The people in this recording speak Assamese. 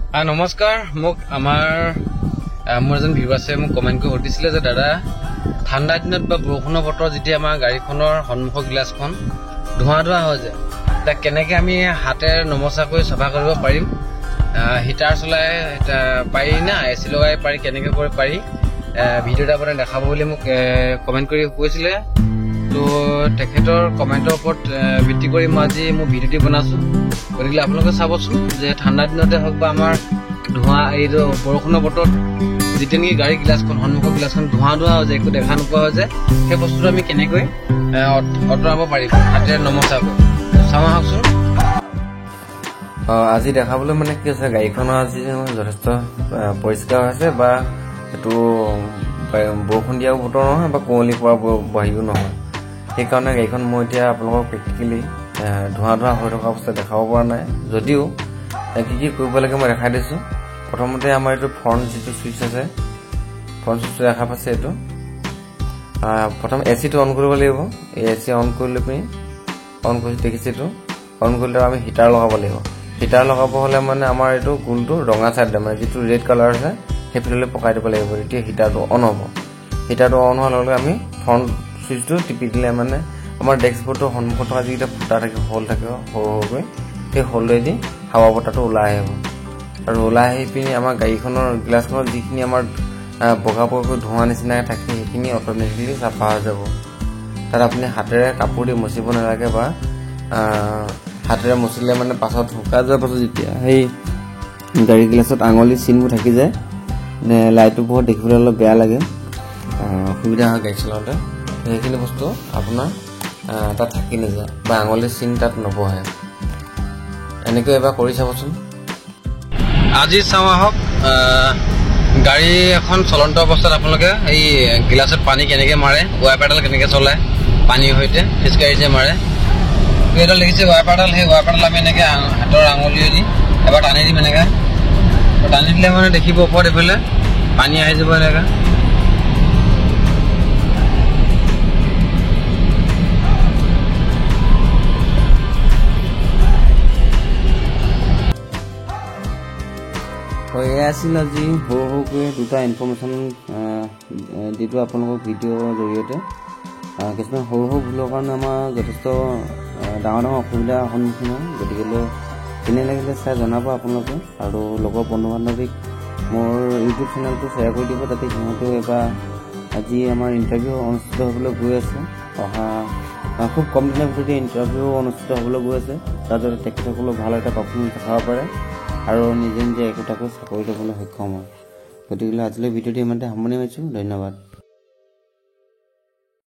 নমস্কাৰ মোক মোৰ এজন ভিউ আছে মোক কমেণ্ট কৰি সুধিছিলে যে দাদা ঠাণ্ডা দিনত বা বৰষুণৰ বতৰ যেতিয়া আমাৰ গাড়ীখনৰ সন্মুখৰ গ্লাছখন ধোঁৱা হৈ যায় তাক কেনেকৈ আমি হাতেৰে নমচাকৈ চাফা কৰিব পাৰিম হিটাৰ চলাই পাৰি না এচি লগাই পাৰি কেনেকৈ কৰি পাৰি ভিডিঅ' এটা বনাই দেখাব বুলি মোক কমেণ্ট কৰি কৈছিলে তো তেখেতৰ কমেণ্টৰ ওপৰত ভিত্তি কৰি মই আজি মোৰ ভিডিঅ'টি বনাইছোঁ গতিকে আপোনালোকে চাবচোন যে ঠাণ্ডা দিনতে হওক বা আমাৰ ধোঁৱা এইটো বৰষুণৰ বতৰত যেতিয়া নেকি গাড়ীৰ গ্লাছখন সন্মুখৰ গ্লাছখন ধোঁৱা হৈ যায় একো দেখা নোপোৱা হৈ যায় সেই বস্তুটো আমি কেনেকৈ আঁতৰাব পাৰিম হাতেৰে নমচাকৈ চাওঁ আহকচোন। আজি দেখাবলৈ মানে কি হৈছে গাড়ীখনৰ আজি যথেষ্ট পৰিষ্কাৰ হৈছে বা এইটো বৰষুণ দিয়াও বতৰ নহয় বা কুঁৱলী পৰা বাহিৰো নহয় সেইকাৰণে গাড়ীখন মই এতিয়া আপোনালোকক প্ৰেক্টিকেলি ধোঁৱা হৈ থকা অৱস্থা দেখাব পৰা নাই যদিও কি কি কৰিব লাগে মই দেখাই দিছোঁ। প্ৰথমতে আমাৰ এইটো ফ্ৰণ্ট যিটো চুইচ আছে ফ্ৰণ্ট চুইচটো দেখা পাইছে এইটো প্ৰথম এচিটো অন কৰিব লাগিব এই এচি অন কৰি লৈ পিনি অন কৰি দেখিছে এইটো অন কৰিলে আমি হিটাৰ লগাব লাগিব হিটাৰ লগাব হ'লে মানে আমাৰ এইটো গোলটো ৰঙা চাইড মানে যিটো ৰেড কালাৰ আছে সেইফালে পকাই দিব লাগিব তেতিয়া হিটাৰটো অন হ'ব হিটাৰটো অন হোৱাৰ লগে আমি ফ্ৰণ্ট চুইচটো টিপি দিলে মানে আমাৰ ডেস্কবৰ্ডৰ সন্মুখত থকা যিকেইটা ফুটা থাকে হল থাকে সৰু সৰুকৈ সেই হলেদি হাৱা বতাহটো ওলাই আহিব আৰু ওলাই আহি পিনি আমাৰ গাড়ীখনৰ গ্লাছখনত যিখিনি আমাৰ বগা বগাকৈ ধোঁৱা নিচিনা থাকে সেইখিনি অট'মেটিকলি চাফা হৈ যাব তাত আপুনি হাতেৰে কাপোৰ দি মচিব নালাগে বা হাতেৰে মচিলে মানে পাছত শুকাই যোৱাৰ পাছত যেতিয়া সেই গাড়ী গ্লাছত আঙুলি চিনবোৰ থাকি যায় লাইটটো বহুত দেখিবলৈ অলপ বেয়া লাগে অসুবিধা হয় গাড়ী চলাওঁতে সেইখিনি বস্তু আপোনাৰ তাত থাকি নাযায় বা আঙুলিৰ চিন তাত নবহে এনেকৈ এবাৰ কৰি চাবচোন। আজি চাওঁ আহক গাড়ী এখন চলন্ত অৱস্থাত আপোনালোকে এই গিলাচত পানী কেনেকৈ মাৰে ৱাইপাৰডাল কেনেকৈ চলায় পানীৰ সৈতে খোজকাঢ়ি যে মাৰে এইডাল দেখিছে ৱাইপাৰডাল সেই ৱাইপাৰডাল আমি এনেকৈ হাতৰ আঙুলিয়ে দি এবাৰ টানি দিম এনেকৈ টানি দিলে মানে দেখিব ওপৰত এইফালে পানী আহি যাব এনেকৈ এয়া আছিল আজি সৰু সৰুকৈ দুটা ইনফৰ্মেশ্যন যিটো আপোনালোকক ভিডিঅ'ৰ জৰিয়তে কিছুমান সৰু সৰু ভুলৰ কাৰণে আমাৰ যথেষ্ট ডাঙৰ অসুবিধাৰ সন্মুখীন হয় গতিকেলৈ কেনে লাগিলে চাই জনাব আপোনালোকে আৰু লগৰ বন্ধু বান্ধৱীক মোৰ ইউটিউব চেনেলটো শ্বেয়াৰ কৰি দিব যাতে সিহঁতেও এবাৰ আজি আমাৰ ইণ্টাৰভিউ অনুষ্ঠিত হ'বলৈ গৈ আছে অহা খুব কম দিনৰ ভিতৰতে ইণ্টাৰভিউ অনুষ্ঠিত হ'বলৈ গৈ আছে তাৰ যাতে তেখেতসকলক ভাল এটা পাৰফৰ্মেঞ্চ দেখাব পাৰে আৰু নিজে নিজে একোটাকৈ চাকৰি ল'বলৈ সক্ষম হয় গতিকে আজিলৈ ভিডিঅ'টো ইমানতে সামৰণি মাৰিছোঁ ধন্যবাদ।